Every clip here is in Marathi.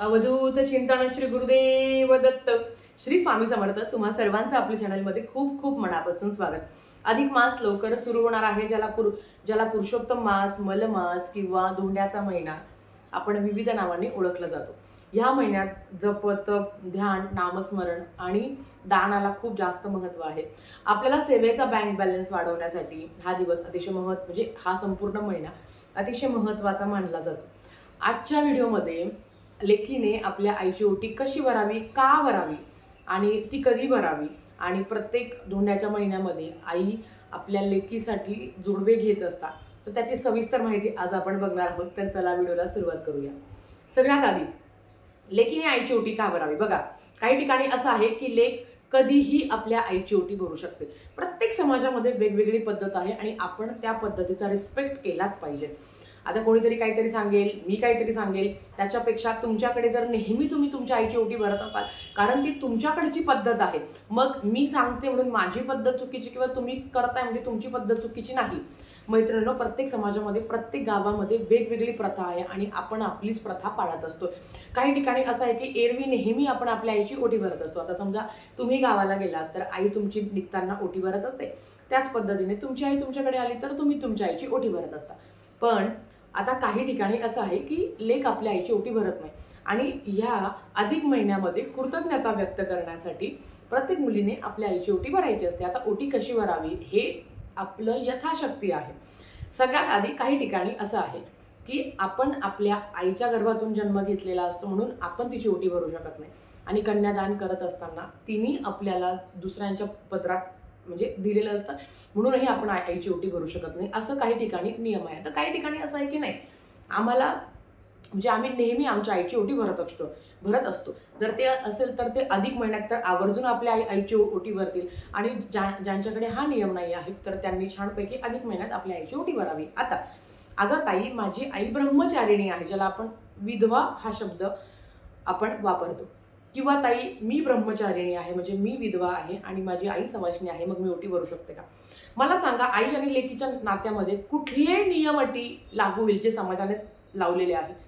अवधूत चिंतन श्री गुरुदेव दत्त. श्री स्वामी समर्थ. तुम्हा सर्वांचं आपल्या चॅनलमध्ये खूप खूप मनापासून स्वागत. अधिक मास लवकर सुरू होणार आहे, ज्याला पुरुषोत्तम मास, मलमास किंवा धोंड्याचा महिना आपण विविध नावाने ओळखला जातो. या महिन्यात जप, तप, ध्यान, नामस्मरण आणि दानाला खूप जास्त महत्त्व आहे. आपल्याला सेवेचा बँक बॅलन्स वाढवण्यासाठी हा दिवस म्हणजे हा संपूर्ण महिना अतिशय महत्त्वाचा मानला जातो. आजच्या व्हिडिओमध्ये लेकीने आपल्या आईची ओटी कशी भरावी, का भरावी आणि ती कधी भरावी, आणि प्रत्येक धोंड्याच्या महिन्यामध्ये आई आपल्या लेकीसाठी जोडवे घेत असतात, तर त्याची सविस्तर माहिती आज आपण बघणार आहोत. तर चला व्हिडिओला सुरुवात करूया. सगळ्यात आधी लेकीने आईची ओटी का भरावी. बघा, काही ठिकाणी असं आहे की लेक कधीही आपल्या आईची ओटी भरू शकते. प्रत्येक समाजामध्ये वेगवेगळी पद्धत आहे आणि आपण त्या पद्धतीचा रिस्पेक्ट केलाच पाहिजे. आता कोणीतरी काहीतरी सांगेल, मी काहीतरी सांगेल, त्याच्यापेक्षा तुमच्याकडे जर नेहमी तुम्ही तुमच्या आईची ओटी भरत असाल, कारण ती तुमच्याकडची पद्धत आहे, मग मी सांगते म्हणून माझी पद्धत चुकीची किंवा तुम्ही करताय म्हणजे तुमची पद्धत चुकीची नाही. मैत्रिणींनो, प्रत्येक समाजामध्ये, प्रत्येक गावामध्ये वेगवेगळी प्रथा आहे आणि आपण आपलीच प्रथा पाळत असतो. काही ठिकाणी असं आहे की एरवी नेहमी आपण आपल्या आईची ओटी भरत असतो. आता समजा तुम्ही गावाला गेलात तर आई तुमची निघताना ओटी भरत असते. त्याच पद्धतीने तुमची आई तुमच्याकडे आली तर तुम्ही तुमच्या आईची ओटी भरत असता. पण आता काही ठिकाणी असं आहे की लेक आपल्या आईची ओटी भरत नाही, आणि ह्या अधिक महिन्यामध्ये कृतज्ञता व्यक्त करण्यासाठी प्रत्येक मुलीने आपल्या आईची ओटी भरायची असते. आता ओटी कशी भरावी हे आपलं यथाशक्ती आहे. सगळ्यात आधी काही ठिकाणी असं आहे की आपण आपल्या आईच्या गर्भातून जन्म घेतलेला असतो, म्हणून आपण तिची ओटी भरू शकत नाही. आणि कन्यादान करत असताना तिने आपल्याला दुसऱ्यांच्या पदरात म्हणजे दिलेलं असतं, म्हणूनही आपण आईची ओटी भरू शकत नाही, असं काही ठिकाणी नियम आहे. तर काही ठिकाणी असं आहे की नाही, आम्हाला म्हणजे आम्ही नेहमी आमच्या आईची ओटी भरत असतो. जर ते असेल तर ते अधिक महिन्यात तर आवर्जून आपल्या आईची ओटी भरतील, आणि ज्यांच्याकडे हा नियम नाही आहे तर त्यांनी छानपैकी अधिक महिन्यात आपल्या आईची ओटी भरावी. आता अगं ताई, माझी आई ब्रह्मचारिणी आहे, ज्याला आपण विधवा हा शब्द आपण वापरतो, किंवा ताई मी ब्रह्मचारिणी आहे म्हणजे मी विधवा आहे आणि माझी आई सवाष्णी आहे, मग मी ओटी भरू शकते का. मला सांगा, आई आणि लेकीच्या नात्यामध्ये कुठले नियम अटी लागू होईल जे समाजाने लावलेले आहे.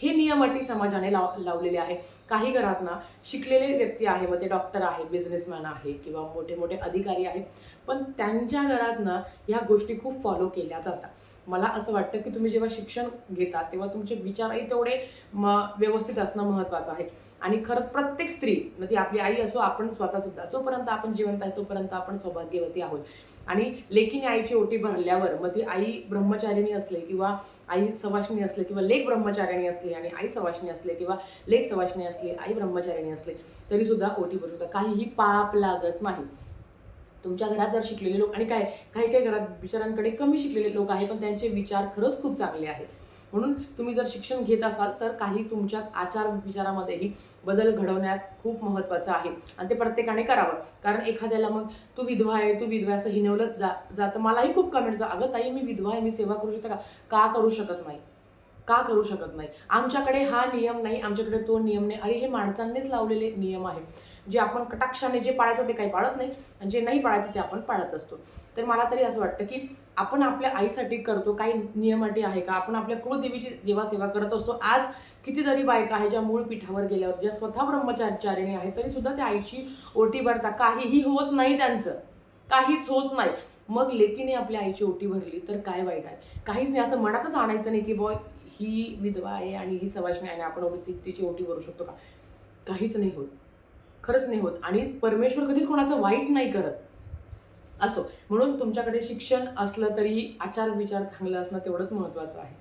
हे नियम अटी समाजाने लावलेले आहे. काही घरात ना शिकलेले व्यक्ती आहे, मग ते डॉक्टर आहे, बिझनेसमॅन आहे किंवा मोठे मोठे अधिकारी आहेत, पण त्यांच्या घरात ना ह्या गोष्टी खूप फॉलो केल्या जातात. मला असं वाटतं की तुम्ही जेव्हा शिक्षण घेता तेव्हा तुमचे विचारही तेवढे व्यवस्थित असणं महत्त्वाचं आहे. आणि खरंच प्रत्येक स्त्री, मग ती आपली आई असो, आपण स्वतः सुद्धा, जोपर्यंत आपण जिवंत आहे तोपर्यंत आपण सौभाग्यवती आहोत. आणि लेकीने आईची ओटी भरल्यावर मग ती आई ब्रह्मचारिणी असले किंवा आई सवाष्णी असले किंवा लेक ब्रह्मचारिणी असली आणि आई सवाष्णी असले किंवा लेक सवाष्णी असली, आई ब्रह्मचारिणी असले, तरी सुद्धा ओटी भरू शकतात. काहीही पाप लागत नाही. तुमच्या घरात जर शिकलेले लोक, आणि काही काही घरात बिचारांकडे कमी शिकलेले लोक आहेत पण त्यांचे विचार खरंच खूप चांगले आहेत, म्हणून तुम्ही जर शिक्षण घेत असाल तर काही तुमच्यात आचार विचारामध्येही बदल घडवण्यात खूप महत्त्वाचं आहे, आणि ते प्रत्येकाने करावं. कारण एखाद्याला मग तू विधवा आहे असं हिनवलं जातं. मलाही खूप कमेंट येतं, अगं ताई मी विधवा आहे, मी सेवा करू शकते का करू शकत नाही, का करू शकत नाही. आमच्याकडे हा नियम नाही, आमच्याकडे तो नियम नाही. अरे हे माणसांनीच लावलेले नियम आहे, जे आपण कटाक्षाने जे पाळायचं ते काही पाळत नाही, आणि जे नाही पाळायचं ते आपण पाळत असतो. तर मला तरी असं वाटतं की आपण आपल्या आईसाठी करतो, काही नियम अटी आहे का. आपण आपल्या कुलदेवीची जेव्हा सेवा करत असतो, आज कितीतरी बायका आहे ज्या मूळ पीठावर गेल्यावर ज्या स्वतः ब्रह्मचारिणी आहे तरी सुद्धा त्या आईची ओटी भरतात, काहीही होत नाही, त्यांचं काहीच होत नाही. मग लेकीने आपल्या आईची ओटी भरली तर काय वाईट आहे. काहीच नाही, असं मनातच आणायचं नाही की बॉय ही विधवा आहे आणि ही सवाष्णी आहे, आपण तिची ओटी भरू शकतो का. काहीच नाही होत, खरंच नाही होत. आणि परमेश्वर कधीच कोणाचं वाईट नाही करत असो. म्हणून तुमच्याकडे शिक्षण असलं तरी आचार विचार चांगलं असणं तेवढंच महत्त्वाचं आहे.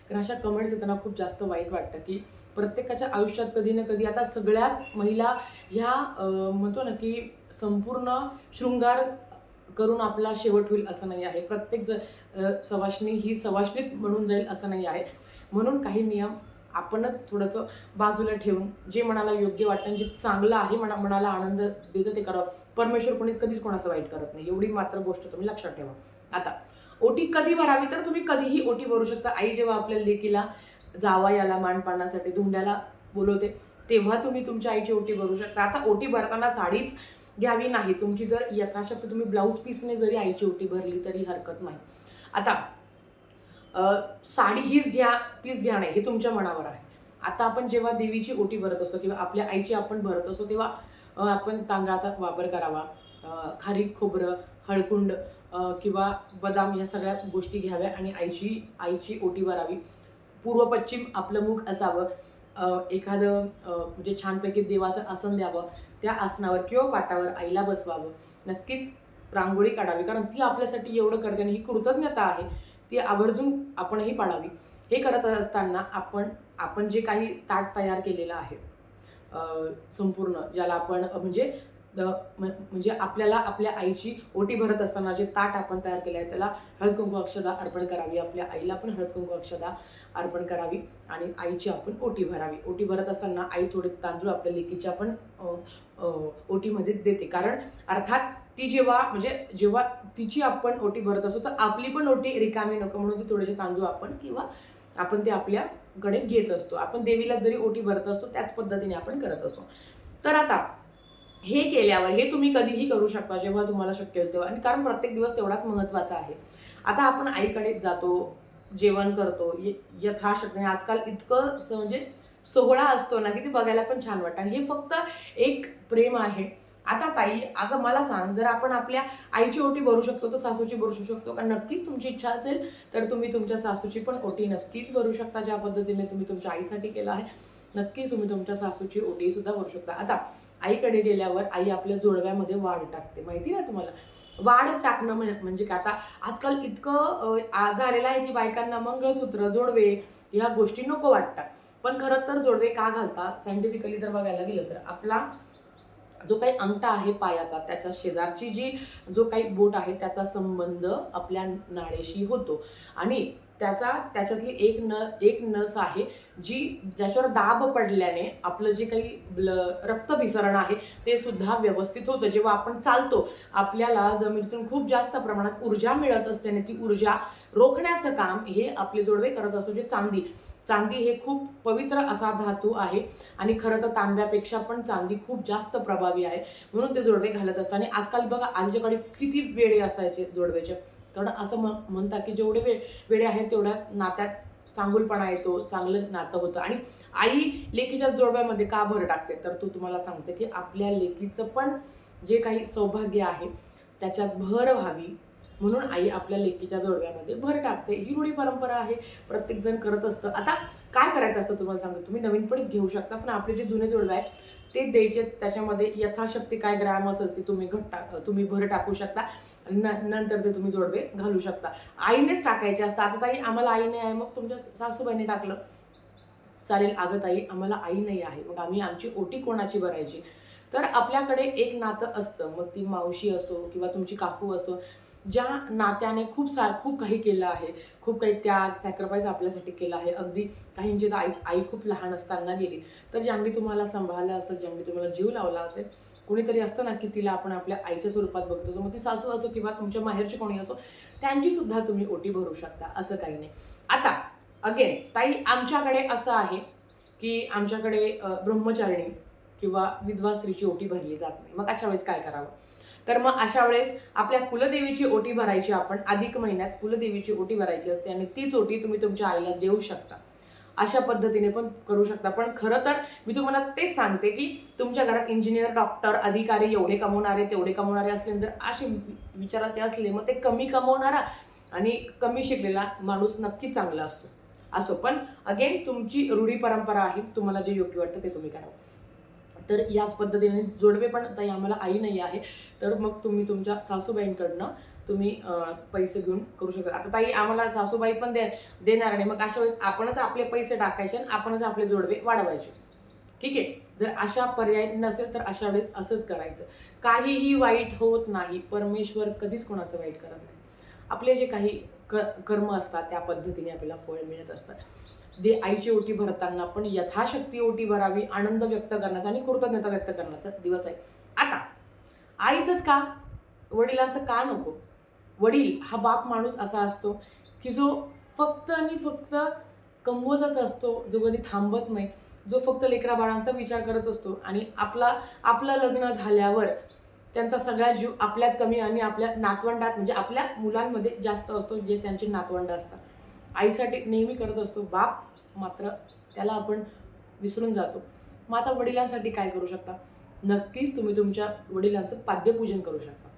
कारण अशा कमेंट्स येताना खूप जास्त वाईट वाटतं की प्रत्येकाच्या आयुष्यात कधी ना कधी, आता सगळ्याच महिला ह्या म्हणतो ना की संपूर्ण शृंगार करून आपला शेवट होईल असं नाही आहे. प्रत्येक सवाष्णी ही सवाष्णीत म्हणून जाईल असं नाही आहे. म्हणून काही नियम आपणच थोडंसं बाजूला ठेवून जे मनाला योग्य वाटतं, जे चांगलं आहे, मनाला आनंद देतं ते करावं. परमेश्वर कधीच कोणाचं वाईट करत नाही, एवढी मात्र गोष्ट तुम्ही लक्षात ठेवा. आता ओटी कधी भरावी, तर तुम्ही कधीही ओटी भरू शकता. आई जेव्हा आपल्या लेकीला जावयाला मानपानासाठी धुंड्याला बोलवते तेव्हा तुम्ही तुमच्या आईची ओटी भरू शकता. आता ओटी भरताना साडीच घ्यावी नाही, तुमची जर यथाशक्ती तुम्ही ब्लाऊज पीसने जरी आईची ओटी भरली तरी हरकत नाही. आता साडी हीच घ्या तीच घ्या नाही, हे तुमच्या मनावर आहे. आता आपण जेव्हा देवीची ओटी भरत असतो किंवा आपल्या आईची आपण भरत असतो तेव्हा आपण तांदळाचा वापर करावा, खारीक, खोबरं, हळकुंड किंवा बदाम या सगळ्या गोष्टी घ्याव्या आणि आईची ओटी भरावी. पूर्व पश्चिम आपलं मुख असावं. एखादं म्हणजे छानपैकी देवाचं आसन द्यावं, त्या आसनावर किंवा पाटावर आईला बसवावं. नक्कीच रांगोळी काढावी, कारण ती आपल्यासाठी एवढं करते आणि ही कृतज्ञता आहे, ती आवर्जून आपणही पाळावी. हे करत असताना आपण जे काही ताट तयार केलेलं आहे संपूर्ण, ज्याला आपण म्हणजे आपल्याला आपल्या आईची ओटी भरत असताना जे ताट आपण तयार केलं आहे त्याला हळद-कुंकू अक्षदा अर्पण करावी. आपल्या आईला पण हळद-कुंकू अक्षदा अर्पण करावी आणि आईची आपण ओटी भरावी. ओटी भरत असताना आई थोडे तांदूळ आपल्या लेकीच्या पण ओटीमध्ये देते, कारण अर्थात ती जेव्हा तिची आपण ओटी भरत असतो तर आपली पण ओटी रिकामी नको म्हणून ती थोडेसे तांदूळ आपण ते आपल्याकडे घेत असतो. आपण देवीला जरी ओटी भरत असतो त्याच पद्धतीने आपण करत असतो. तर आता हे केल्यावर हे तुम्ही कधीही करू शकता जेव्हा तुम्हाला शक्य होईल तेव्हा, आणि कारण प्रत्येक दिवस तेवढाच महत्त्वाचा आहे. आता आपण आईकडे जातो, जेवण करतो यथाशक्ती. आजकाल इतकं म्हणजे सोहळा असतो ना की ते बघायला पण छान वाटतं, आणि हे फक्त एक प्रेम आहे. आता ताई, अगं मला सांग, जर आपण आपल्या आईची ओटी भरू शकतो तर सासूची भरू शकतो का? नक्कीच तुमची इच्छा असेल तर तुम्ही तुमच्या सासूची पण ओटी नक्कीच भरू शकता. ज्या पद्धतीने तुम्ही तुमच्या आईसाठी केलं आहे, नक्कीच तुम्ही तुमच्या सासूची ओटी सुद्धा भरू शकता. आता आईकडे गेल्यावर आई आपल्या जोडव्यामध्ये वाढ टाकते, माहिती ना तुम्हाला? वाढ टाकणं म्हणजे काय, आता आजकाल इतकं झालेलं आहे की बायकांना मंगळसूत्र, जोडवे ह्या गोष्टी नको वाटतात. पण खरं तर जोडवे का घालतात? सायंटिफिकली जर बघायला गेलं तर आपला जो काही अंगठा आहे पायाचा, त्याच्या शेजारची जो काही बोट आहे त्याचा संबंध आपल्या नाडेशी होतो, आणि त्याच्यातली एक नस आहे ज्याच्यावर दाब पडल्याने आपलं जे काही रक्तभिसरण आहे ते सुद्धा व्यवस्थित होतं. जेव्हा आपण चालतो आपल्याला जमिनीतून खूप जास्त प्रमाणात ऊर्जा मिळत असल्याने ती ऊर्जा रोखण्याचं काम हे आपले जोडवे करत असतो. जे चांदी हे खूप पवित्र असा धातू आहे, आणि खरं तर तांब्यापेक्षा पण चांदी खूप जास्त प्रभावी आहे, म्हणून ते जोडवे घालत असतात. आणि आजकाल बघा, आजच्याकडे किती वेडे असायचे जोडव्याचे, कारण असं म्हणतात की जेवढे वेडे आहेत तेवढ्या नात्यात चांगुलपणा येतो, चांगलं नातं होतं. आणि आई लेकीच्या जोडव्यामध्ये का भर टाकते, तर तुम्हाला सांगते की आपल्या लेकीचं पण जे काही सौभाग्य आहे त्याच्यात भर व्हावी म्हणून आई आपल्या लेकीच्या जोडव्यामध्ये भर टाकते. ही रूढी परंपरा आहे, प्रत्येक जण करत असतं. आता काय करायचं असतं तुम्हाला सांगतो, तुम्ही नवीन पण घेऊ शकता, पण आपले जे जुने जोडवे आहेत ते द्यायचे. त्याच्यामध्ये यथाशक्ती काय ग्रॅम असेल ते तुम्ही भर टाकू शकता, नंतर ते तुम्ही जोडवे घालू शकता. आईनेच टाकायचे असतं. आता ताई आम्हाला आई नाही आहे, मग तुमच्या सासूबाईने टाकलं चालेल. अगं ताई, आम्हाला आई नाही आहे, मग आम्ही आमची ओटी कोणाची भरायची? तर आपल्याकडे एक नातं असतं, मग ती मावशी असो किंवा तुमची काकू असो, ज्या नात्याने खूप काही केलं आहे, खूप काही त्याग सॅक्रिफाईस आपल्यासाठी केलं आहे. अगदी काहींची तर आई खूप लहान असताना गेली, तर ज्यांनी तुम्हाला सांभाळलं असतं, ज्यांनी तुम्हाला जीव लावला असेल, कोणीतरी असतं ना की तिला आपण आपल्या आईच्या स्वरूपात बघतो, मग ती सासू असो किंवा तुमच्या माहेरची कोणी असो, त्यांची सुद्धा तुम्ही ओटी भरू शकता, असं काही नाही. आता अगेन ताई, आमच्याकडे असं आहे की आमच्याकडे ब्रह्मचारिणी किंवा विधवा स्त्रीची ओटी भरली जात नाही. मग अशा वेळेस काय करावं? तर मग अशा वेळेस आपल्या कुलदेवीची ओटी भरायची. आपण अधिक महिन्यात कुलदेवीची ओटी भरायची असते आणि तीच ओटी तुम्ही तुमच्या आईला देऊ शकता. अशा पद्धतीने पण करू शकता. पण खरं तर मी तुम्हाला तेच सांगते की तुमच्या घरात इंजिनियर, डॉक्टर, अधिकारी एवढे कमवणारे तेवढे कमवणारे असले, जर असे विचाराचे असले, मग ते कमी कमवणारा आणि कमी शिकलेला माणूस नक्की चांगला असो. पण अगेन तुमची रूढी परंपरा आहे, तुम्हाला जे योग्य वाटतं ते तुम्ही करावं. तर याच पद्धतीने जोडवे पण, ताई आम्हाला आई नाही आहे, तर मग तुम्ही तुमच्या सासूबाईंकडनं तुम्ही पैसे घेऊन करू शकता. आता ताई आम्हाला सासूबाई पण देणार नाही, मग अशा वेळेस आपणच आपले पैसे टाकायचे आणि आपणच आपले जोडवे वाढवायचे. ठीक आहे? जर अशा पर्याय नसेल तर अशा वेळेस असंच करायचं. काहीही वाईट होत नाही, परमेश्वर कधीच कोणाचं वाईट करत नाही. आपले जे काही कर्म असतात त्या पद्धतीने आपल्याला फळ मिळत असतात. आईची ओटी भरताना पण यथाशक्ती ओटी भरावी, आनंद व्यक्त करण्याचा आणि कृतज्ञता व्यक्त करण्याचा दिवस आहे. आता आईचंच का, वडिलांचं का नको? वडील हा बाप माणूस असा असतो की जो फक्त आणि फक्त कमवतच असतो, जो कधी थांबत नाही, जो फक्त लेकरा बाळांचा विचार करत असतो, आणि आपलं लग्न झाल्यावर त्यांचा सगळा जीव आपल्यात कमी आणि आपल्या नातवंडात म्हणजे आपल्या मुलांमध्ये जास्त असतो, जे त्यांचे नातवंड असतात. आईसाठी नेहमी करत असतो. बाप मात्र त्याला आपण विसरून जातो. मग आता वडिलांसाठी काय करू शकता? नक्कीच तुम्ही तुमच्या वडिलांचं पाद्यपूजन करू शकता.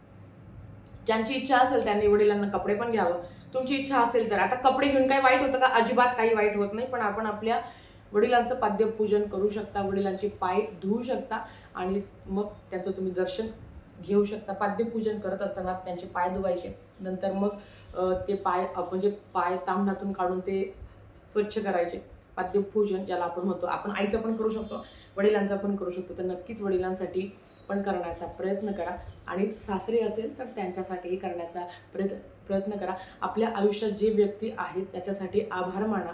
ज्यांची इच्छा असेल त्यांनी वडिलांना कपडे पण घ्यावं. तुमची इच्छा असेल तर. आता कपडे घेऊन काही वाईट होतं का? अजिबात काही वाईट होत नाही. पण आपण आपल्या वडिलांचं पाद्यपूजन करू शकता, वडिलांचे पाय धुवू शकता आणि मग त्याचं तुम्ही दर्शन घेऊ शकता. पाद्यपूजन करत असताना त्यांचे पाय धुवायचे, नंतर मग ते पाय म्हणजे पाय ताम्हणातून काढून ते स्वच्छ करायचे. पाद्यपूजन ज्याला आपण म्हणतो, आपण आईचं पण करू शकतो, वडिलांचा पण करू शकतो. तर नक्कीच वडिलांसाठी पण करण्याचा प्रयत्न करा आणि सासरे असेल तर त्यांच्यासाठीही करण्याचा प्रयत्न करा. आपल्या आयुष्यात जे व्यक्ती आहेत त्याच्यासाठी आभार माना,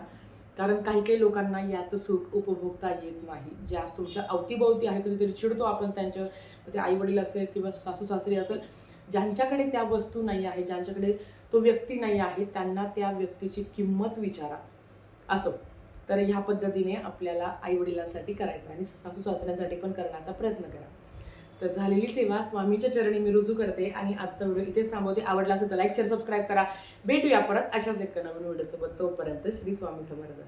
कारण काही काही लोकांना याचं सुख उपभोगता येत नाही. ज्या तुमच्या अवतीभोवती आहे, कधीतरी चिडतो आपण त्यांच्या, ते आई वडील असेल किंवा सासू सासरी असेल, ज्यांच्याकडे त्या वस्तू नाही आहे, ज्यांच्याकडे तो व्यक्ती नाही आहे, त्यांना त्या व्यक्तीची किंमत विचारा. असो, तर ह्या पद्धतीने आपल्याला आई वडिलांसाठी करायचं आणि सासू सासऱ्यांसाठी पण करण्याचा प्रयत्न करा. तर झालेली सेवा स्वामीच्या चरणी मी रुजू करते आणि आजचा व्हिडिओ इथेच थांबवते. आवडला असेल तर लाईक शेअर सबस्क्राईब करा. भेटूया परत अशाच एक नवीन व्हिडिओसोबत. तोपर्यंत श्री स्वामी समर्थ.